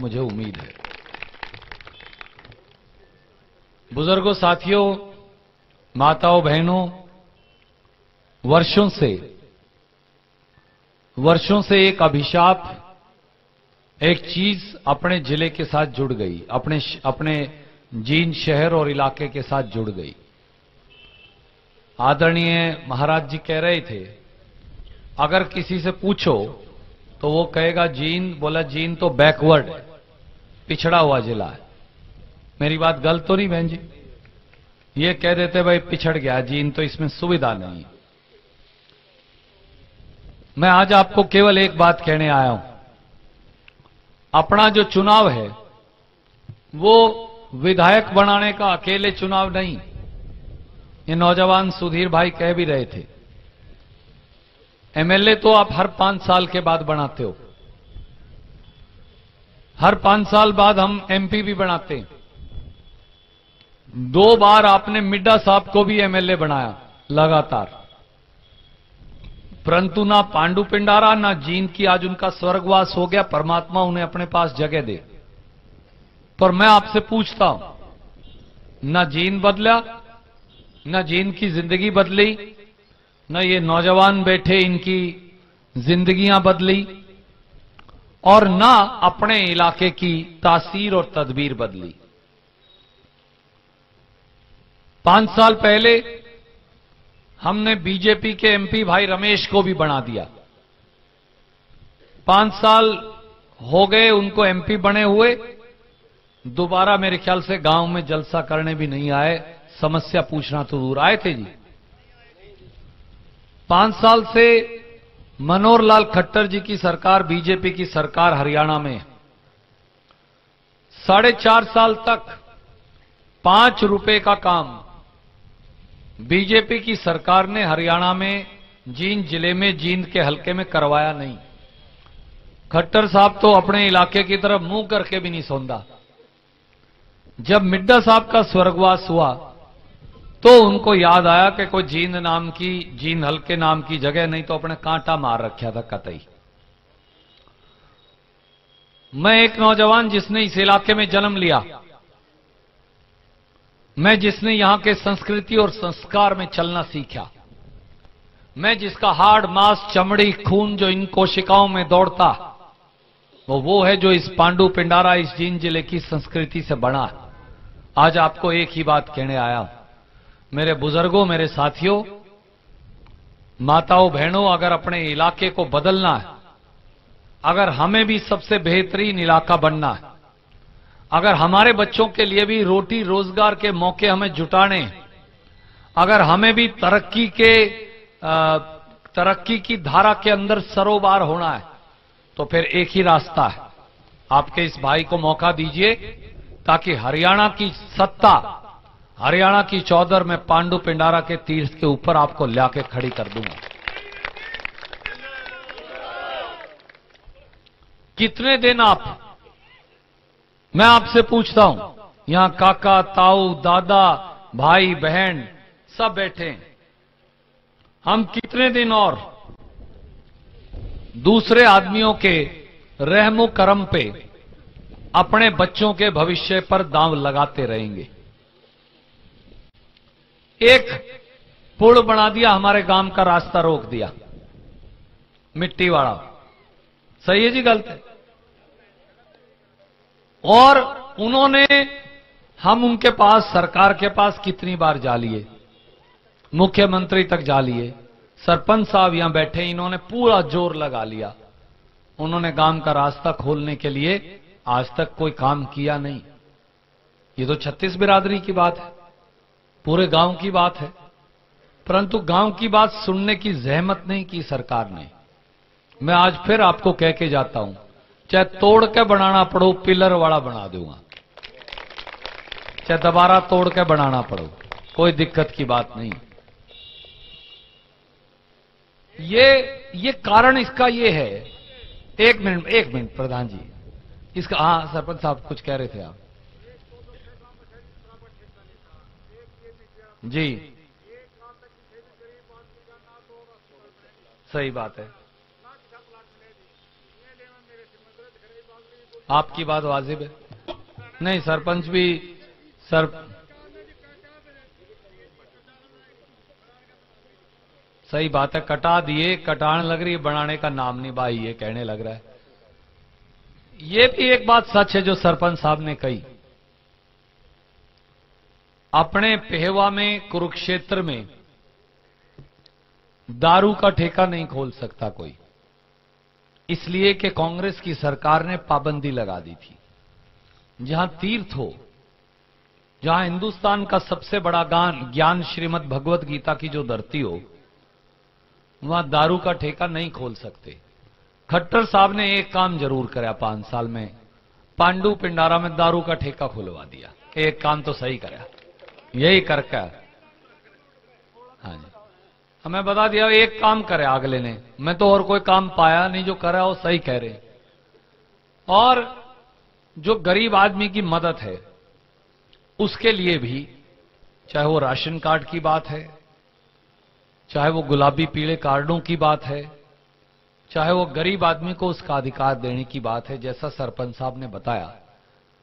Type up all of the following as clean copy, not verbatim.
मुझे उम्मीद है। बुजुर्गों, साथियों, माताओं, बहनों, वर्षों से एक अभिशाप, एक चीज अपने जिले के साथ जुड़ गई, अपने जींद शहर और इलाके के साथ जुड़ गई। आदरणीय महाराज जी कह रहे थे, अगर किसी से पूछो तो वो कहेगा जींद, बोला जींद तो बैकवर्ड है, पिछड़ा हुआ जिला है। मेरी बात गलत तो नहीं बहन जी? ये कह देते भाई पिछड़ गया जींद, तो इसमें सुविधा नहीं। मैं आज आपको केवल एक बात कहने आया हूं, अपना जो चुनाव है वो विधायक बनाने का अकेले चुनाव नहीं। ये नौजवान सुधीर भाई कह भी रहे थे, एमएलए तो आप हर 5 साल के बाद बनाते हो, हर 5 साल बाद हम एमपी भी बनाते हैं। 2 बार आपने मिड्डा साहब को भी एमएलए बनाया लगातार, परंतु ना पांडु पिंडारा ना जींद की आज उनका स्वर्गवास हो गया, परमात्मा उन्हें अपने पास जगह दे। पर मैं आपसे पूछता हूं, ना जींद बदला, ना जींद की जिंदगी बदली, न ये नौजवान बैठे इनकी जिंदगियां बदली, और ना अपने इलाके की तासीर और तदबीर बदली। 5 साल पहले हमने बीजेपी के एमपी भाई रमेश को भी बना दिया। 5 साल हो गए उनको एमपी बने हुए, दोबारा मेरे ख्याल से गांव में जलसा करने भी नहीं आए, समस्या पूछना तो दूर। आए थे जी? 5 साल से मनोहर लाल खट्टर जी की सरकार, बीजेपी की सरकार हरियाणा में, 4.5 साल तक 5 रुपए का काम बीजेपी की सरकार ने हरियाणा में जींद जिले में, जींद के हलके में करवाया नहीं। खट्टर साहब तो अपने इलाके की तरफ मुंह करके भी नहीं सौंदा। जब मिड्डा साहब का स्वर्गवास हुआ तो उनको याद आया कि कोई जींद हल्के नाम की जगह नहीं तो अपने कांटा मार रखा था कतई। मैं एक नौजवान जिसने इस इलाके में जन्म लिया, मैं जिसने यहां के संस्कृति और संस्कार में चलना सीखा, मैं जिसका हाड़ मांस चमड़ी खून जो इन कोशिकाओं में दौड़ता, वो है जो इस पांडु पिंडारा, इस जींद जिले की संस्कृति से बना। आज आपको एक ही बात कहने आया, मेरे बुजुर्गों, मेरे साथियों, माताओं, बहनों, अगर अपने इलाके को बदलना है, अगर हमें भी सबसे बेहतरीन इलाका बनना है, अगर हमारे बच्चों के लिए भी रोटी रोजगार के मौके हमें जुटाने, अगर हमें भी तरक्की की धारा के अंदर सरोबार होना है, तो फिर एक ही रास्ता है, आपके इस भाई को मौका दीजिए ताकि हरियाणा की सत्ता, हरियाणा की चौधर में पांडु पिंडारा के तीर्थ के ऊपर आपको लाके खड़ी कर दूंगा। कितने दिन मैं आपसे पूछता हूं, यहां काका, ताऊ, दादा, भाई, बहन सब बैठे हैं, हम कितने दिन और दूसरे आदमियों के रहमो करम पे अपने बच्चों के भविष्य पर दांव लगाते रहेंगे? एक पुल बना दिया, हमारे गांव का रास्ता रोक दिया, मिट्टी वाला, सही है जी गलत है? और उन्होंने, हम उनके पास, सरकार के पास कितनी बार जा लिए, मुख्यमंत्री तक जा लिए, सरपंच साहब यहां बैठे, इन्होंने पूरा जोर लगा लिया, उन्होंने गांव का रास्ता खोलने के लिए आज तक कोई काम किया नहीं। ये तो 36 बिरादरी की बात है, पूरे गांव की बात है, परंतु गांव की बात सुनने की जहमत नहीं की सरकार ने। मैं आज फिर आपको कह के जाता हूं, चाहे तोड़ के बनाना पड़ो, पिलर वाला बना दूंगा, चाहे दोबारा तोड़ के बनाना पड़ो, कोई दिक्कत की बात नहीं। ये कारण इसका ये है, एक मिनट प्रधान जी, इसका, हाँ सरपंच साहब कुछ कह रहे थे आप जी? सही बात है, आपकी बात वाजिब है। नहीं, सरपंच भी सही बात है, कटा दिए, कटान लग रही है, बनाने का नाम नहीं भाई, ये कहने लग रहा है। ये भी एक बात सच है जो सरपंच साहब ने कही। अपने पेहवा में, कुरुक्षेत्र में दारू का ठेका नहीं खोल सकता कोई, इसलिए कि कांग्रेस की सरकार ने पाबंदी लगा दी थी। जहां तीर्थ हो, जहां हिंदुस्तान का सबसे बड़ा ज्ञान श्रीमद् भगवत गीता की जो धरती हो, वहां दारू का ठेका नहीं खोल सकते। खट्टर साहब ने एक काम जरूर कराया 5 साल में, पांडु पिंडारा में दारू का ठेका खुलवा दिया। एक काम तो सही कराया, यही करके। हाँ जी, हमें बता दिया एक काम करे अगले ने, मैं तो और कोई काम पाया नहीं, जो करा वो सही कह रहे। और जो गरीब आदमी की मदद है उसके लिए भी, चाहे वो राशन कार्ड की बात है, चाहे वो गुलाबी पीले कार्डों की बात है, चाहे वो गरीब आदमी को उसका अधिकार देने की बात है, जैसा सरपंच साहब ने बताया,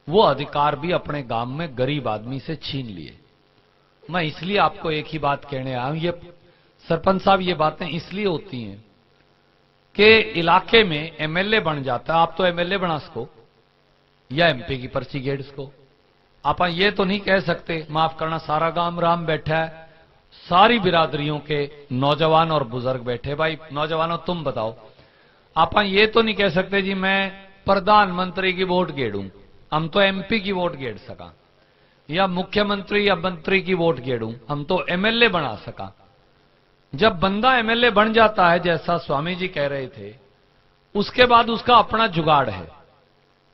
वो अधिकार भी अपने गांव में गरीब आदमी से छीन लिए। मैं इसलिए आपको एक ही बात कहने आया हूं, ये सरपंच साहब, ये बातें इसलिए होती हैं कि इलाके में एमएलए बन जाता है। आप तो एमएलए बना सको या एमपी की पर्ची गेड़ सको, आप ये तो नहीं कह सकते, माफ करना, सारा गांव राम बैठा है, सारी बिरादरियों के नौजवान और बुजुर्ग बैठे। भाई नौजवानों तुम बताओ, आप ये तो नहीं कह सकते जी मैं प्रधानमंत्री की वोट गेड़ूं, हम तो एमपी की वोट गेड़ सका, या मुख्यमंत्री या मंत्री की वोट गेड़ूं, हम तो एमएलए बना सका। जब बंदा एमएलए बन जाता है, जैसा स्वामी जी कह रहे थे, उसके बाद उसका अपना जुगाड़ है,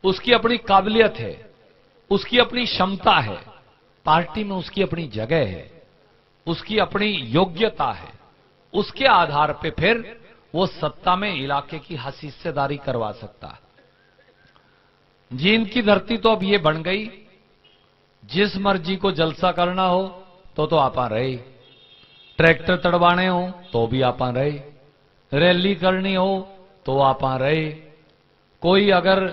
उसकी अपनी काबिलियत है, उसकी अपनी क्षमता है, पार्टी में उसकी अपनी जगह है, उसकी अपनी योग्यता है। उसके आधार पे फिर वो सत्ता में इलाके की हिस्सेदारी करवा सकता है। जींद की धरती तो अब ये बन गई, जिस मर्जी को जलसा करना हो तो आपा रहे, ट्रैक्टर तड़वाने हो तो भी आपा रहे, रैली करनी हो तो आपा रहे, कोई अगर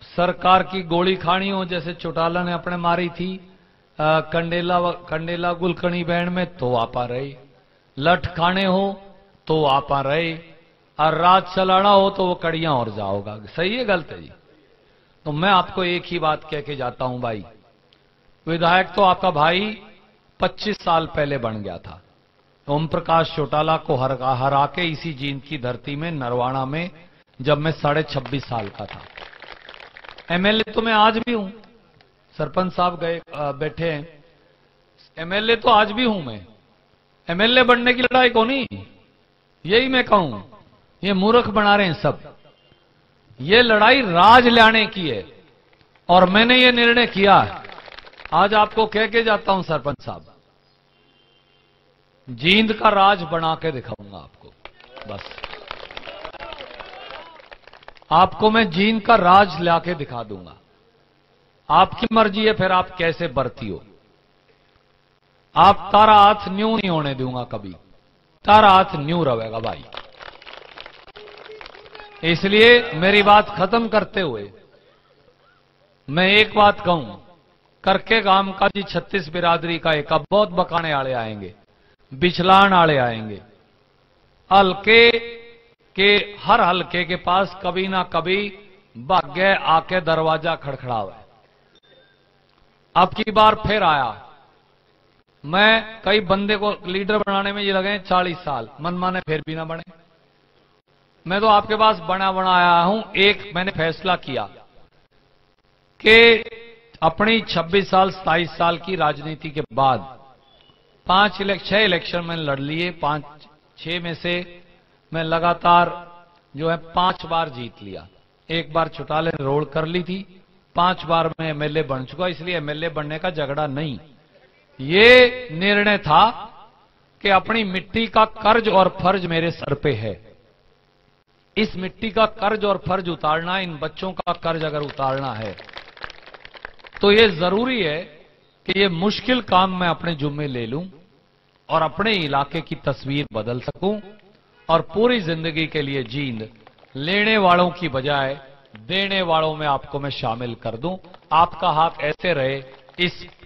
सरकार की गोली खानी हो, जैसे चौटाला ने अपने मारी थी कंडेला गुलकणी बैंड में, तो आपा रहे, लठ खाने हो तो आपा रहे, और रात चलाना हो तो वो कड़ियां और जाओगा। सही है गलत है जी? तो मैं आपको एक ही बात कह के जाता हूं भाई, विधायक तो आपका भाई 25 साल पहले बन गया था, ओम प्रकाश चौटाला को हरा के इसी जींद की धरती में नरवाना में, जब मैं 26.5 साल का था। एमएलए तो मैं आज भी हूं, सरपंच साहब गए बैठे हैं, एमएलए तो आज भी हूं मैं। एमएलए बनने की लड़ाई को नहीं, यही मैं कहूं, ये मूर्ख बना रहे हैं सब। ये लड़ाई राज लाने की है, और मैंने ये निर्णय किया है, आज आपको कह के जाता हूं सरपंच साहब, जींद का राज बना के दिखाऊंगा आपको। बस आपको मैं जींद का राज लाके दिखा दूंगा। आपकी मर्जी है फिर आप कैसे बरती हो। आप तारा हाथ न्यू नहीं होने दूंगा कभी, तारा हाथ न्यू रहेगा भाई। इसलिए मेरी बात खत्म करते हुए मैं एक बात कहूं, करके गांव का जी 36 बिरादरी का एक बहुत बकाने आले आएंगे, बिछलान आले आएंगे, हल्के के हर हल्के के पास कभी ना कभी भाग्य आके दरवाजा खड़खड़ावे। अब की बार फिर आया, मैं कई बंदे को लीडर बनाने में ये लगे 40 साल, मनमाने फिर भी ना बने। मैं तो आपके पास बना आया हूं। एक मैंने फैसला किया कि अपनी 26 साल 27 साल की राजनीति के बाद 6 इलेक्शन मैंने लड़ लिए, 5-6 में से मैं लगातार जो है 5 बार जीत लिया। एक बार चौटाले ने रोड कर ली थी, 5 बार मैं एमएलए बन चुका, इसलिए एमएलए बनने का झगड़ा नहीं। ये निर्णय था कि अपनी मिट्टी का कर्ज और फर्ज मेरे सर पे है, इस मिट्टी का कर्ज और फर्ज उतारना, इन बच्चों का कर्ज अगर उतारना है तो ये जरूरी है कि ये मुश्किल काम मैं अपने जुम्मे ले लूं और अपने इलाके की तस्वीर बदल सकूं और पूरी जिंदगी के लिए जींद लेने वालों की बजाय देने वालों में आपको मैं शामिल कर दूं। आपका हाथ ऐसे रहे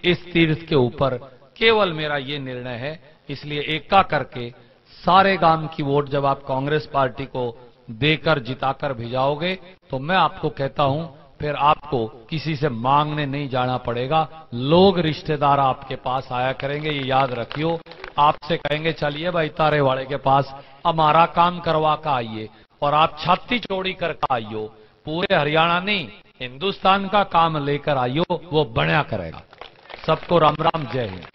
इस तीर्थ के ऊपर, केवल मेरा ये निर्णय है। इसलिए एका करके सारे गांव की वोट जब आप कांग्रेस पार्टी को देकर जिताकर भिजाओगे तो मैं आपको कहता हूं फिर आपको किसी से मांगने नहीं जाना पड़ेगा। लोग रिश्तेदार आपके पास आया करेंगे, ये याद रखियो। आपसे कहेंगे चलिए भाई तारे वाले के पास हमारा काम करवा कर आइए, और आप छाती चौड़ी करके आइयो। पूरे हरियाणा नहीं, हिंदुस्तान का काम लेकर आइयो, वो बढ़िया करेगा। सबको राम राम, जय हिंद।